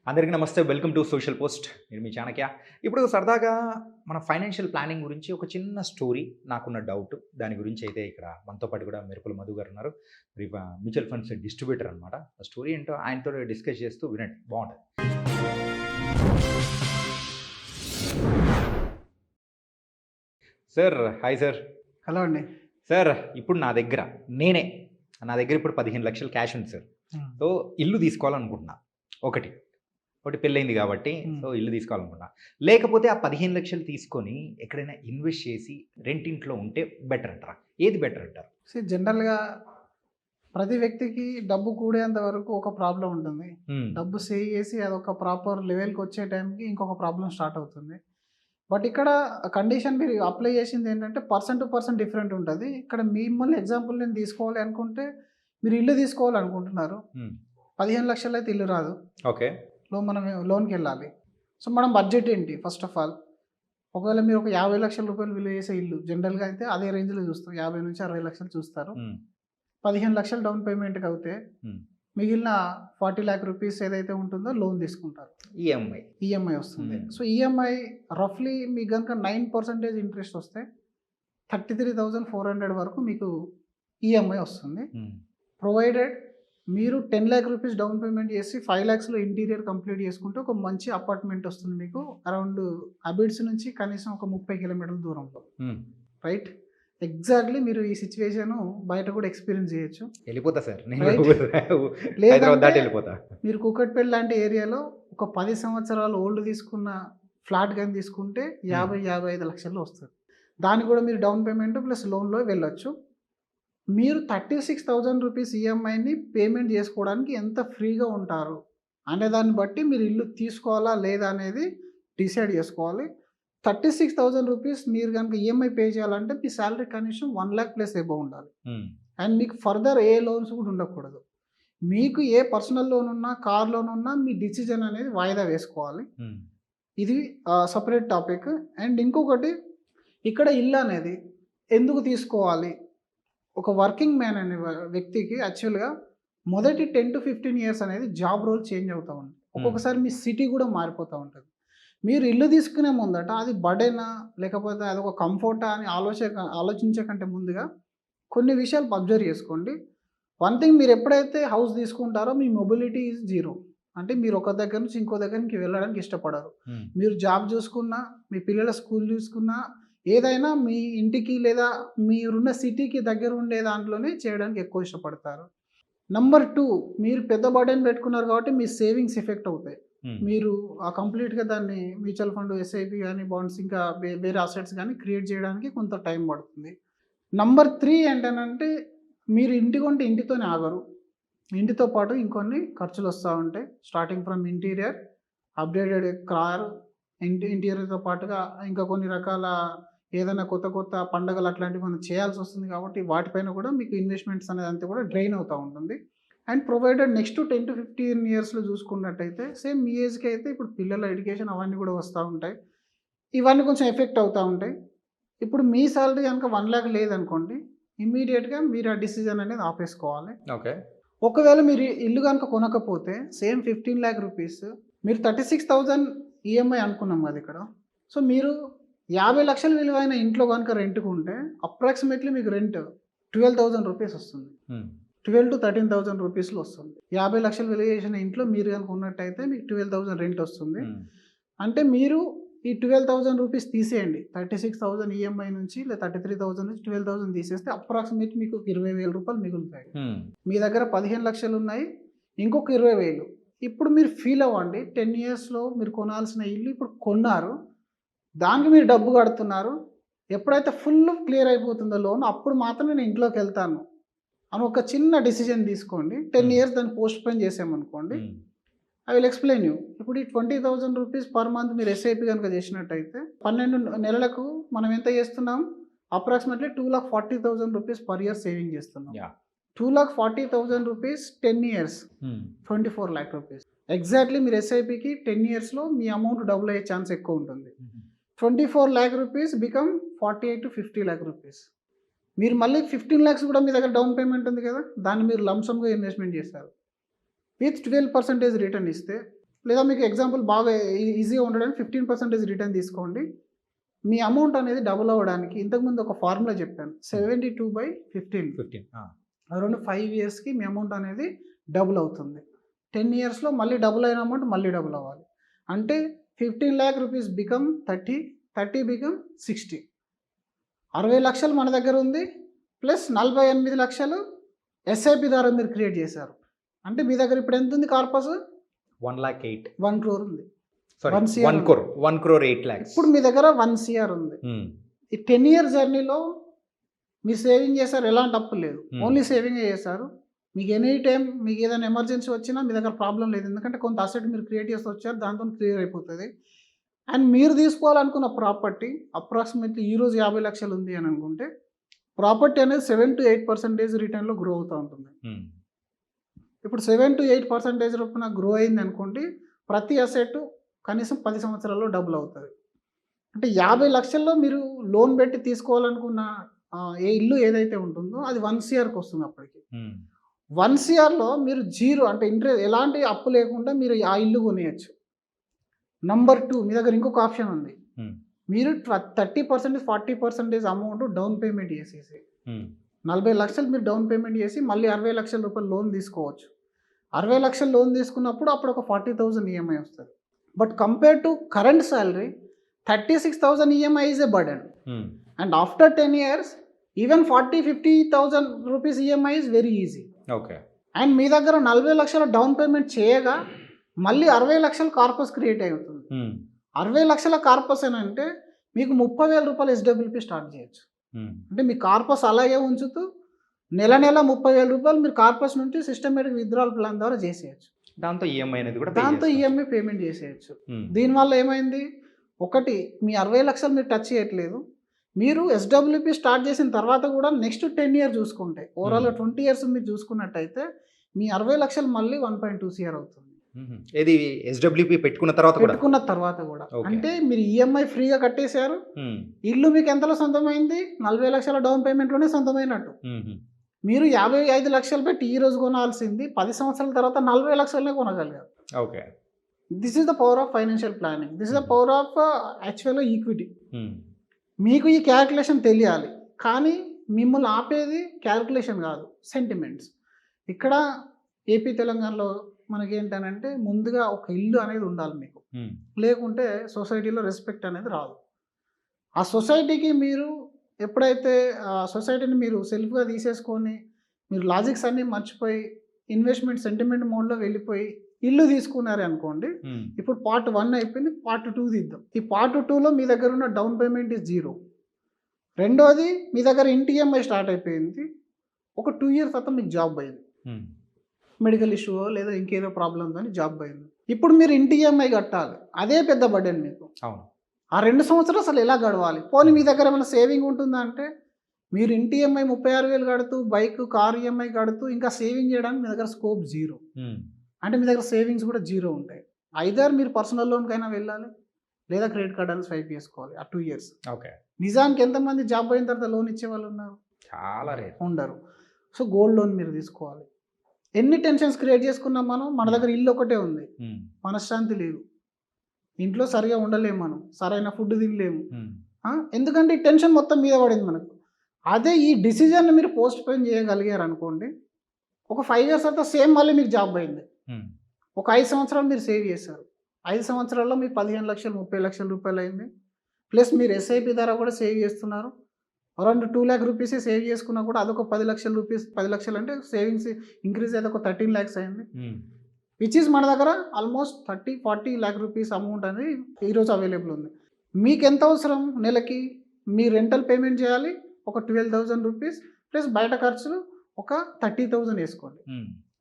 అందరికీ నమస్తే. Welcome to social post. నేను మీ చాణక్య. ఇప్పుడు సరదాగా మన ఫైనాన్షియల్ ప్లానింగ్ గురించి ఒక చిన్న స్టోరీ, నాకున్న డౌట్ దాని గురించి అయితే ఇక్కడ మనతో పాటు కూడా మెరుపుల మధు గారు ఉన్నారు. మ్యూచువల్ ఫండ్స్ డిస్ట్రిబ్యూటర్ అనమాట. ఆ స్టోరీ ఏంటో ఆయనతో డిస్కస్ చేస్తూ వినండి, బాగుంటుంది. Sir hi sir. హలో అండి. సార్ ఇప్పుడు నా దగ్గర ఇప్పుడు 15,00,000 క్యాష్ ఉంది సార్. సో ఇల్లు తీసుకోవాలనుకుంటున్నా. ఒకటి పెళ్ళైంది కాబట్టి సో ఇల్లు తీసుకోవాలనుకున్నా. లేకపోతే ఆ 15,00,000 తీసుకొని ఎక్కడైనా ఇన్వెస్ట్ చేసి రెంటింట్లో ఉంటే బెటర్ అంటారా? ఏది బెటర్ అంటారు? జనరల్‌గా ప్రతి వ్యక్తికి డబ్బు కూడేంత వరకు ఒక ప్రాబ్లమ్ ఉంటుంది. డబ్బు సేవ్ చేసి అదొక ప్రాపర్ లెవెల్‌కి వచ్చే టైంకి ఇంకొక ప్రాబ్లమ్ స్టార్ట్ అవుతుంది. బట్ ఇక్కడ కండిషన్ మీరు అప్లై చేసింది ఏంటంటే పర్సన్ టు పర్సన్ డిఫరెంట్ ఉంటుంది. ఇక్కడ మిమ్మల్ని ఎగ్జాంపుల్ నేను తీసుకోవాలి అనుకుంటే మీరు ఇల్లు తీసుకోవాలనుకుంటున్నారు. 15,00,000 అయితే ఇల్లు రాదు. ఓకే. మనం లోన్‌కెళ్ళాలి. సో మనం బడ్జెట్ ఏంటి ఫస్ట్ ఆఫ్ ఆల్? ఒకవేళ మీరు ఒక 50,00,000 రూపాయలు విలువ చేసే ఇల్లు జనరల్‌గా అయితే అదే రేంజ్‌లో చూస్తాం. 50,00,000-60,00,000 చూస్తారు. 15,00,000 డౌన్ పేమెంట్‌కి అవుతే మిగిలిన 40,00,000 రూపీస్ ఏదైతే ఉంటుందో లోన్ తీసుకుంటారు. ఈఎంఐ వస్తుంది. సో ఈఎంఐ రఫ్లీ మీకు గనుక 9% ఇంట్రెస్ట్ వస్తే 33,400 వరకు మీకు ఈఎంఐ వస్తుంది. ప్రొవైడెడ్ మీరు 10,00,000 రూపీస్ డౌన్ పేమెంట్ చేసి 5,00,000లో ఇంటీరియర్ కంప్లీట్ చేసుకుంటే ఒక మంచి అపార్ట్మెంట్ వస్తుంది మీకు. అరౌండ్ అబిడ్స్ నుంచి కనీసం ఒక 30 కిలోమీటర్ల దూరంలో. రైట్? ఎగ్జాక్ట్లీ మీరు ఈ సిచ్యువేషన్ బయట కూడా ఎక్స్పీరియన్స్ చేయొచ్చు. వెళ్ళిపోతా సార్. మీరు కూకట్పల్లి లాంటి ఏరియాలో ఒక 10 సంవత్సరాలు ఓల్డ్ తీసుకున్న ఫ్లాట్ కానీ తీసుకుంటే 50-55 లక్షల్లో వస్తుంది. దానికి కూడా మీరు డౌన్ పేమెంట్ ప్లస్ లోన్లో వెళ్ళొచ్చు. మీరు 36,000 రూపీస్ ఈఎంఐని పేమెంట్ చేసుకోవడానికి ఎంత ఫ్రీగా ఉంటారు అనే దాన్ని బట్టి మీరు ఇల్లు తీసుకోవాలా లేదా అనేది డిసైడ్ చేసుకోవాలి. 36,000 రూపీస్ మీరు కనుక ఈఎంఐ పే చేయాలంటే మీ శాలరీ కనీసం 1,00,000 ప్లస్ ఎబో ఉండాలి. అండ్ మీకు ఫర్దర్ ఏ లోన్స్ కూడా ఉండకూడదు. మీకు ఏ పర్సనల్ లోన్ ఉన్నా, కార్ లోన్ ఉన్నా మీ డిసిజన్ అనేది వాయిదా వేసుకోవాలి. ఇది సపరేట్ టాపిక్. అండ్ ఇంకొకటి, ఇక్కడ ఇల్లు అనేది ఎందుకు తీసుకోవాలి? ఒక వర్కింగ్ మ్యాన్ అనే వ్యక్తికి యాక్చువల్గా మొదటి 10 to 15 ఇయర్స్ అనేది జాబ్ రోల్ చేంజ్ అవుతూ ఉంటుంది. ఒక్కొక్కసారి మీ సిటీ కూడా మారిపోతూ ఉంటుంది. మీరు ఇల్లు తీసుకునే ముందట అది బర్డెనా లేకపోతే అదొక కంఫర్టా అని ఆలోచించే కంటే ముందుగా కొన్ని విషయాలు అబ్జర్వ్ చేసుకోండి. వన్ థింగ్, మీరు ఎప్పుడైతే హౌస్ తీసుకుంటారో మీ మొబిలిటీ ఈజ్ జీరో. అంటే మీరు ఒక దగ్గర నుంచి ఇంకో దగ్గరికి వెళ్ళడానికి ఇష్టపడరు. మీరు జాబ్ చూసుకున్నా, మీ పిల్లల స్కూల్ చూసుకున్నా, ఏదైనా మీ ఇంటికి లేదా మీరున్న సిటీకి దగ్గర ఉండే దాంట్లోనే చేయడానికి ఎక్కువ ఇష్టపడతారు. నంబర్ 2, మీరు పెద్ద బర్డెన్ పెట్టుకున్నారు కాబట్టి మీ సేవింగ్స్ ఎఫెక్ట్ అవుతాయి. మీరు కంప్లీట్గా దాన్ని మ్యూచువల్ ఫండ్, ఎస్ఐపి కానీ, బాండ్స్, ఇంకా వేరే అసెట్స్ కానీ క్రియేట్ చేయడానికి కొంత టైం పడుతుంది. నంబర్ 3 ఏంటంటే మీరు ఇంటి కొంటే ఇంటితోనే ఆగరు. ఇంటితో పాటు ఇంకొన్ని ఖర్చులు వస్తూ ఉంటాయి. Starting from interior, updated car, ఇంటీరియర్తో పాటుగా ఇంకా కొన్ని రకాల ఏదైనా కొత్త పండుగలు అట్లాంటివి మనం చేయాల్సి వస్తుంది కాబట్టి వాటిపైన కూడా మీకు ఇన్వెస్ట్మెంట్స్ అనేది అంతా కూడా డ్రైన్ అవుతూ ఉంటుంది. అండ్ ప్రొవైడెడ్ నెక్స్ట్ 10 to 15 ఇయర్స్లో చూసుకున్నట్టయితే సేమ్ మీ ఏజ్కి అయితే ఇప్పుడు పిల్లల ఎడ్యుకేషన్ అవన్నీ కూడా వస్తూ ఉంటాయి. ఇవన్నీ కొంచెం ఎఫెక్ట్ అవుతూ ఉంటాయి. ఇప్పుడు మీ సాలరీ కనుక 1,00,000 లేదనుకోండి, ఇమ్మీడియట్గా మీరు ఆ డిసిజన్ అనేది ఆపేసుకోవాలి. ఓకే. ఒకవేళ మీరు ఇల్లు కనుక కొనకపోతే సేమ్ 15,00,000 రూపీస్ మీరు 36,000 ఈఎంఐ అనుకున్నాం కదా ఇక్కడ. సో మీరు 50,00,000 విలువైన ఇంట్లో కనుక రెంట్‌కు ఉంటే అప్రాక్సిమేట్లీ మీకు రెంట్ 12,000 రూపీస్ వస్తుంది. 12,000 to 13,000 రూపీస్‌లో వస్తుంది. 50,00,000 విలువ చేసిన ఇంట్లో మీరు కనుక ఉన్నట్టయితే మీకు 12,000 రెంట్ వస్తుంది. అంటే మీరు ఈ 12,000 రూపీస్ తీసేయండి. 36,000 ఈఎంఐ నుంచి లేదా 33,000 నుంచి 12,000 తీసేస్తే అప్రాక్సిమేట్ మీకు 20,000 రూపాయలు మిగులుతాయి. మీ దగ్గర 15,00,000 ఉన్నాయి, ఇంకొక 20,000. ఇప్పుడు మీరు ఫీల్ అవ్వండి, 10 ఇయర్స్లో మీరు కొనాల్సిన ఇల్లు ఇప్పుడు కొన్నారు, దానికి మీరు డబ్బు కడుతున్నారు. ఎప్పుడైతే ఫుల్ క్లియర్ అయిపోతుందో లోన్, అప్పుడు మాత్రమే నేను ఇంట్లోకి వెళ్తాను అని ఒక చిన్న డిసిజన్ తీసుకోండి. 10 ఇయర్స్ దాన్ని పోస్ట్ పోన్ చేసామనుకోండి, ఐ విల్ ఎక్స్ప్లెయిన్ యూ. ఇప్పుడు ఈ 20,000 రూపీస్ పర్ మంత్ మీరు ఎస్ఐపి కనుక చేసినట్టయితే 12 నెలలకు మనం ఎంత చేస్తున్నాం? Approximately 2,40,000 rupees per year saving చేస్తున్నాం. 2,40,000 రూపీస్ 10 ఇయర్స్, 24,00,000 రూపీస్. ఎగ్జాక్ట్లీ మీరు ఎస్ఐపికి 10 ఇయర్స్లో మీ అమౌంట్ డబుల్ అయ్యే ఛాన్స్ ఎక్కువ ఉంటుంది. 24,00,000 రూపీస్ బికమ్ 48 to 50,00,000 రూపీస్. మీరు మళ్ళీ 15,00,000 కూడా మీ దగ్గర డౌన్ పేమెంట్ ఉంది కదా, దాన్ని మీరు లంసమ్గా ఇన్వెస్ట్మెంట్ చేస్తారు. విత్ 12% రిటర్న్ ఇస్తే లేదా మీకు ఎగ్జాంపుల్ బాగా ఈజీగా ఉండడానికి 15% రిటర్న్ తీసుకోండి. మీ అమౌంట్ అనేది డబుల్ అవ్వడానికి ఇంతకుముందు ఒక ఫార్ములా చెప్పాను. 72/15 అరౌండ్ 5 ఇయర్స్కి మీ అమౌంట్ అనేది డబుల్ అవుతుంది. 10 ఇయర్స్లో మళ్ళీ డబుల్ అయిన అమౌంట్ మళ్ళీ డబుల్ అవ్వాలి. అంటే 15 lakh rupees బికమ్ 30, 30 బికమ్ 60. 60 లక్షలు మన దగ్గర ఉంది, ప్లస్ 48 లక్షలు ఎస్ఐపి ద్వారా మీరు క్రియేట్ చేశారు. అంటే మీ దగ్గర ఇప్పుడు ఎంత ఉంది కార్పస్? 1,08,000. 1 crore ఉంది. Sorry 1 CR 1 crore 8 lakhs. ఇప్పుడు మీ దగ్గర 1 CR ఉంది. ఈ 10 year జర్నీలో మీరు సేవింగ్ చేశారు, ఎలాంటి అప్పు లేదు, ఓన్లీ సేవింగ్ చేశారు. మీకు ఎనీ టైం మీకు ఏదైనా ఎమర్జెన్సీ వచ్చినా మీ దగ్గర ప్రాబ్లం లేదు, ఎందుకంటే కొంత అసెట్ మీరు క్రియేట్ చేసి వచ్చారు, దాంతో క్లియర్ అయిపోతుంది. అండ్ మీరు తీసుకోవాలనుకున్న ప్రాపర్టీ అప్రాక్సిమేట్లీ ఈరోజు 50 లక్షలు ఉంది అని అనుకుంటే ప్రాపర్టీ అనేది 7 to 8% రిటర్న్లో గ్రో అవుతూ ఉంటుంది. ఇప్పుడు 7 to 8% రూపాయన గ్రో అయింది అనుకోండి, ప్రతి అసెట్ కనీసం 10 సంవత్సరాల్లో డబుల్ అవుతుంది. అంటే 50 లక్షల్లో మీరు లోన్ పెట్టి తీసుకోవాలనుకున్న ఏ ఇల్లు ఏదైతే ఉంటుందో అది 1 CRకి వస్తుంది. అప్పటికి 1 CRలో మీరు జీరో అంటే ఇంట్రెస్ట్ ఎలాంటి అప్పు లేకుండా మీరు ఆ ఇల్లు కొనేయచ్చు. నంబర్ 2 మీ దగ్గర ఇంకొక ఆప్షన్ ఉంది. మీరు 30%, 40% అమౌంట్ డౌన్ పేమెంట్ చేసేసి 40 లక్షలు మీరు డౌన్ పేమెంట్ చేసి మళ్ళీ 60 లక్షల రూపాయలు లోన్ తీసుకోవచ్చు. 60 లక్షలు లోన్ తీసుకున్నప్పుడు అప్పుడు ఒక 40,000 ఈఎంఐ వస్తుంది. But compare to current salary 36,000 EMI is a burden. And after 10 years even 40-50,000 rupees EMI is very easy. Okay. And మీ దగ్గర 40 లక్షల డౌన్ పేమెంట్ చేయగా మళ్ళీ 60 లక్షల కార్పస్ క్రియేట్ అవుతుంది. 60 లక్షల కార్పస్ అని అంటే మీకు 30,000 రూపాయలు ఎస్డబ్ల్యూపీ స్టార్ట్ చేయొచ్చు. అంటే మీ కార్పస్ అలాగే ఉంచుతూ నెల 30,000 రూపాయలు మీరు కార్పస్ నుంచి సిస్టమేటిక్ విత్డ్రాల్ ప్లాన్ ద్వారా చేసేయచ్చు. దాంతో ఈఎంఐ అనేది కూడా దాంతో ఈఎంఐ పేమెంట్ చేసేయచ్చు. దీనివల్ల ఏమైంది, ఒకటి మీ 60 లక్షలు మీరు టచ్ చేయట్లేదు. మీరు ఎస్డబ్ల్యూపీ స్టార్ట్ చేసిన తర్వాత కూడా నెక్స్ట్ 10 years చూసుకుంటే ఓవరాల్గా 20 years మీరు చూసుకున్నట్టయితే మీ 60 లక్షలు మళ్ళీ 1.2 CR అవుతుంది. ఇది ఎస్డబ్ల్యూపీ పెట్టుకున్న తర్వాత కూడా అంటే మీరు ఈఎంఐ ఫ్రీగా కట్టేశారు. ఇల్లు మీకు ఎంతలో సొంతమైంది? 40 లక్షల డౌన్ పేమెంట్లోనే సొంతమైనట్టు. మీరు 55 లక్షలు పెట్టి ఈ రోజు కొనాల్సింది 10 సంవత్సరాల తర్వాత 40 లక్షలనే కొనగలిగారు. Okay. This is the power of financial planning. This is the power of యాక్చువల్గా ఈక్విటీ. మీకు ఈ క్యాల్కులేషన్ తెలియాలి, కానీ మిమ్మల్ని ఆపేది క్యాల్కులేషన్ కాదు, సెంటిమెంట్స్. ఇక్కడ ఏపీ తెలంగాణలో మనకేంటనంటే ముందుగా ఒక ఇల్లు అనేది ఉండాలి మీకు, లేకుంటే సొసైటీలో రెస్పెక్ట్ అనేది రాదు. ఆ సొసైటీకి మీరు ఎప్పుడైతే సొసైటీని మీరు సెల్ఫ్గా తీసేసుకొని మీరు లాజిక్స్ అన్నీ మర్చిపోయి ఇన్వెస్ట్మెంట్ సెంటిమెంట్ మోడ్లో వెళ్ళిపోయి ఇల్లు తీసుకున్నారు అనుకోండి. ఇప్పుడు పార్ట్ 1 అయిపోయింది, పార్ట్ 2 తీద్దాం. ఈ పార్ట్ 2లో మీ దగ్గర ఉన్న డౌన్ పేమెంట్ ఇస్ 0. రెండోది మీ దగ్గర ఇంటి ఈఎంఐ స్టార్ట్ అయిపోయింది. ఒక 2 years తర్వాత మీకు జాబ్ పోయింది, మెడికల్ ఇష్యూ లేదా ఇంకేదో ప్రాబ్లమ్స్ అని జాబ్ పోయింది. ఇప్పుడు మీరు ఇంటి ఈఎంఐ కట్టాలి, అదే పెద్ద బర్డెన్ మీకు. ఆ 2 సంవత్సరాలు అసలు ఎలా గడవాలి? పోనీ మీ దగ్గర ఏమైనా సేవింగ్ ఉంటుందా అంటే మీరు ఇంటి ఈఎంఐ 36,000 కడుతూ బైక్ కార్ ఈఎంఐ కడుతూ ఇంకా సేవింగ్ చేయడానికి మీ దగ్గర స్కోప్ 0. అంటే మీ దగ్గర సేవింగ్స్ కూడా 0 ఉంటాయి. ఐదర్ మీరు పర్సనల్ లోన్కైనా వెళ్ళాలి, లేదా క్రెడిట్ కార్డ్ అని స్వైప్ చేసుకోవాలి ఆ 2 years. ఓకే. నిజానికి ఎంతమంది జాబ్ అయిన తర్వాత లోన్ ఇచ్చే వాళ్ళు ఉన్నారు? చాలా రేర్, ఉండరు. సో గోల్డ్ లోన్ మీరు తీసుకోవాలి. ఎన్ని టెన్షన్స్ క్రియేట్ చేసుకున్నాం మనం. మన దగ్గర ఇల్లు ఒకటే ఉంది, మనశ్శాంతి లేదు, ఇంట్లో సరిగా ఉండలేము, మనం సరైన ఫుడ్ తినలేము. ఎందుకంటే ఈ టెన్షన్ మొత్తం మీద పడింది మనకు. అదే ఈ డిసిజన్ మీరు పోస్ట్ పోన్ చేయగలిగారు అనుకోండి, ఒక 5 years తర్వాత సేమ్ మళ్ళీ మీకు జాబ్ అయింది. ఒక 5 సంవత్సరాలు మీరు సేవ్ చేశారు. 5 సంవత్సరాల్లో మీకు 15 లక్షలు 30 లక్షల రూపాయలు అయింది. ప్లస్ మీరు ఎస్ఐపి ద్వారా కూడా సేవ్ చేస్తున్నారు. అరౌండ్ 2 lakh rupees సేవ్ చేసుకున్నా కూడా అదొక 10 లక్షల రూపీస్. 10 లక్షలు అంటే సేవింగ్స్ ఇంక్రీజ్ అయితే ఒక 13 lakhs అయింది. విచ్ ఈజ్ మన దగ్గర ఆల్మోస్ట్ 30-40 lakh rupees అమౌంట్ అనేది ఈరోజు అవైలబుల్ ఉంది. మీకు ఎంత అవసరం? నెలకి మీ రెంటల్ పేమెంట్ చేయాలి ఒక 12,000 rupees, ప్లస్ బయట ఖర్చులు ఒక 30,000 వేసుకోండి.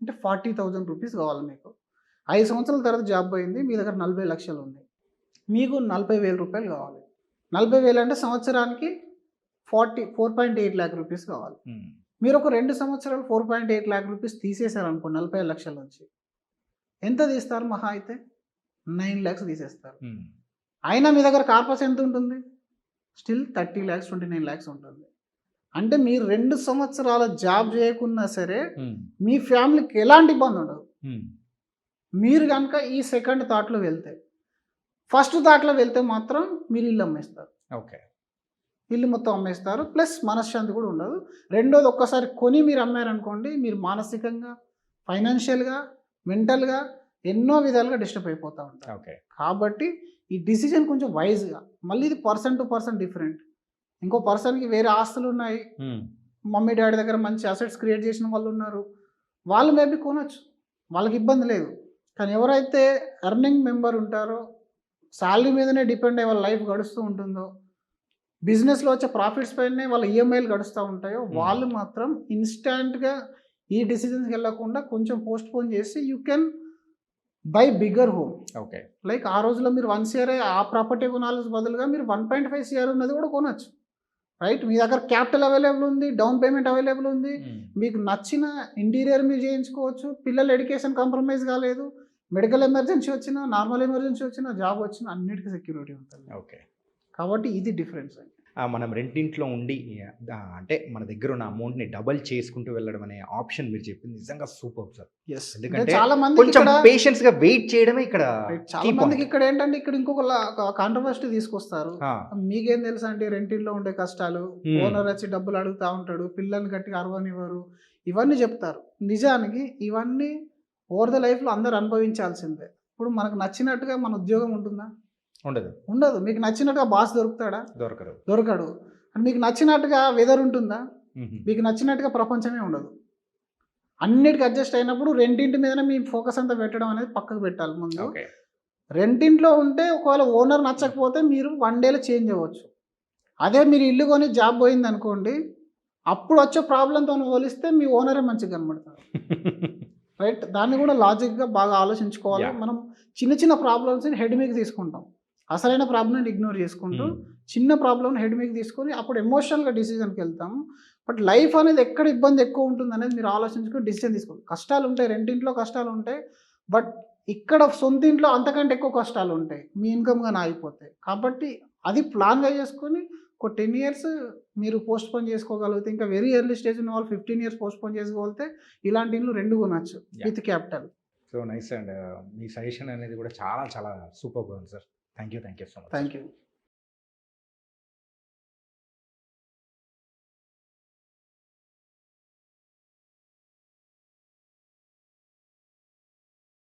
అంటే 40,000 rupees కావాలి మీకు. 5 సంవత్సరాల తర్వాత జాబ్ అయింది, మీ దగ్గర 40 లక్షలు ఉంది, మీకు 40,000 రూపాయలు కావాలి. 40,000 అంటే సంవత్సరానికి 4.8 lakh rupees కావాలి. మీరు ఒక 2 సంవత్సరాలు 4.8 lakh rupees తీసేశారనుకో 40 లక్షల నుంచి, ఎంత తీస్తారు? మహా అయితే 9 lakhs తీసేస్తారు. అయినా మీ దగ్గర కార్పస్ ఎంత ఉంటుంది? స్టిల్ 30 lakhs 29 lakhs ఉంటుంది. అంటే మీరు 2 సంవత్సరాల జాబ్ చేయకున్నా సరే మీ ఫ్యామిలీకి ఎలాంటి ఇబ్బంది ఉండదు. మీరు కనుక ఈ సెకండ్ థాట్లో వెళ్తే, ఫస్ట్ థాట్లో వెళ్తే మాత్రం మీరు ఇల్లు అమ్మేస్తారు. ఓకే. ఇల్లు మొత్తం అమ్మేస్తారు. ప్లస్ మనశ్శాంతి కూడా ఉండదు. రెండోది ఒక్కసారి కొని మీరు అమ్మారనుకోండి, మీరు మానసికంగా, ఫైనాన్షియల్‌గా, మెంటల్‌గా ఎన్నో విధాలుగా డిస్టర్బ్ అయిపోతా ఉంటారు. ఓకే. కాబట్టి ఈ డిసిజన్ కొంచెం వైజ్‌గా, మళ్ళీ ఇది పర్సన్ టు పర్సన్ డిఫరెంట్. ఇంకో పర్సన్‌కి వేరే ఆస్తులున్నాయి. మమ్మీ, డ్యాడీ దగ్గర మంచి అసెట్స్ క్రియేట్ చేసిన వాళ్ళున్నారు. వాళ్ళు మేబీ కొనొచ్చు. వాళ్ళకి ఇబ్బంది లేదు. కానీ ఎవరైతే ఎర్నింగ్ మెంబర్ ఉంటారో, సాలరీ మీదనే డిపెండ్ అయ్యి వాళ్ళ లైఫ్ గడుస్తూ ఉంటుందో, బిజినెస్‌లో వచ్చే ప్రాఫిట్స్ పైనే వాళ్ళ ఈఎంఐలు గడుస్తూ ఉంటాయో, వాళ్ళు మాత్రం ఇన్‌స్టాంట్‌గా ఈ డిసిజన్స్‌కెళ్ళకుండా కొంచెం పోస్ట్‌పోన్ చేసి you can buy bigger home. Okay. Like ఆ రోజుల్లో మీరు 1 సీఆర్ ఆ ప్రాపర్టీ కొనాల్సిన బదులుగా మీరు 1.5 సీఆర్ ఉన్నది కూడా కొనొచ్చు. రైట్? మీ దగ్గర క్యాపిటల్ అవైలబుల్ ఉంది, డౌన్ పేమెంట్ అవైలబుల్ ఉంది. మీకు నచ్చిన ఇంటీరియర్ మీరు చేయించుకోవచ్చు. పిల్లల ఎడ్యుకేషన్ కాంప్రమైజ్ కాలేదు. మెడికల్ ఎమర్జెన్సీ వచ్చినా, నార్మల్ ఎమర్జెన్సీ వచ్చినా, జాబ్ వచ్చినా అన్నిటికీ సెక్యూరిటీ ఉంటుంది. ఓకే. కాబట్టి ఇది డిఫరెన్స్ అండి. మనం రెంటింట్లో ఉండి అంటే మన దగ్గర ఉన్న అమౌంట్‌ని డబుల్ చేసుకుంటూ వెళ్ళడం అనే ఆప్షన్ మీరు చెప్పింది నిజంగా సూపర్బ్ సార్. యెస్. ఎందుకంటే చాలా మందికి కొంచెం ఇక్కడ పేషెన్స్‌గా వెయిట్ చేయడమే ఇక్కడ చాలా కీ మందికి పాయింట్. ఇక్కడ ఏంటంటే ఇక్కడ ఇంకొక కాంట్రవర్సీ తీసుకొస్తారు. ఆ! మీకేం తెలుసా అండి రెంటిల్లో ఉండే కష్టాలు, ఓనర్ వచ్చి డబ్బులు అడుగుతా ఉంటాడు, పిల్లల్ని గట్టిగా అరవనివ్వరు, ఇవన్నీ చెప్తారు. నిజానికి ఇవన్నీ ఓవర్ ద లైఫ్‌లో అందరూ అనుభవించాల్సిందే. ఇప్పుడు మనకు నచ్చినట్టుగా మన ఉద్యోగం ఉంటుందా? ఉండదు. ఉండదు. మీకు నచ్చినట్టుగా బాస్ దొరుకుతాడా? దొరకరు. దొరకడు. మీకు నచ్చినట్టుగా వెదర్ ఉంటుందా? హుహు. మీకు నచ్చినట్టుగా ప్రపంచమే ఉండదు. అన్నిటికి అడ్జస్ట్ అయినప్పుడు రెంటింటి మీదనే మీ ఫోకస్ అంతా పెట్టడం అనేది పక్కకు పెట్టాలి ముందు. ఓకే. రెంటింట్లో ఉంటే ఒకవేళ ఓనర్ నచ్చకపోతే మీరు 1 డేలో చేంజ్ అవ్వచ్చు. అదే మీరు ఇల్లు కొని జాబ్ పోయిందనుకోండి, అప్పుడు వచ్చే ప్రాబ్లమ్‌తో పోలిస్తే మీ ఓనరే మంచిగా కనబడతారు. రైట్? దాన్ని కూడా లాజిక్‌గా బాగా ఆలోచించుకోవాలి. యాహ్! మనం చిన్న చిన్న ప్రాబ్లమ్స్‌ని హెడ్ మీదకి తీసుకుంటాం. అసలైన ప్రాబ్లమ్‌ని ఇగ్నోర్ చేసుకుంటూ, చిన్న ప్రాబ్లమ్‌ని హెడ్ మీదకి తీసుకొని అప్పుడు ఎమోషనల్‌గా డిసిజన్‌కి వెళ్తాము. బట్ లైఫ్ అనేది ఎక్కడ ఇబ్బంది ఎక్కువ ఉంటుందనేది మీరు ఆలోచించుకొని డిసిజన్ తీసుకోవాలి. కష్టాలుంటాయి, రెంటింట్లో కష్టాలుంటాయి. బట్ ఇక్కడ సొంత ఇంట్లో అంతకంటే ఎక్కువ కష్టాలుంటాయి. మీ ఇన్‌కమ్ గాని ఆగిపోతాయి. కాబట్టి అది ప్లాన్‌గా చేసుకొని ఒక 10 ఇయర్స్ మీరు పోస్ట్‌పోన్ చేసుకోగలిగితే, ఇంకా వెరీ ఎర్లీ స్టేజ్ ఉన్న వాళ్ళు 15 ఇయర్స్ పోస్ట్‌పోన్ చేసుకోగలిగితే ఇలాంటి ఇల్లు 2 కొనొచ్చు with capital. So nice and me suggestion అనేది కూడా చాలా చాలా సూపర్బ్ ఉంది sir. Thank you so much. Thank you.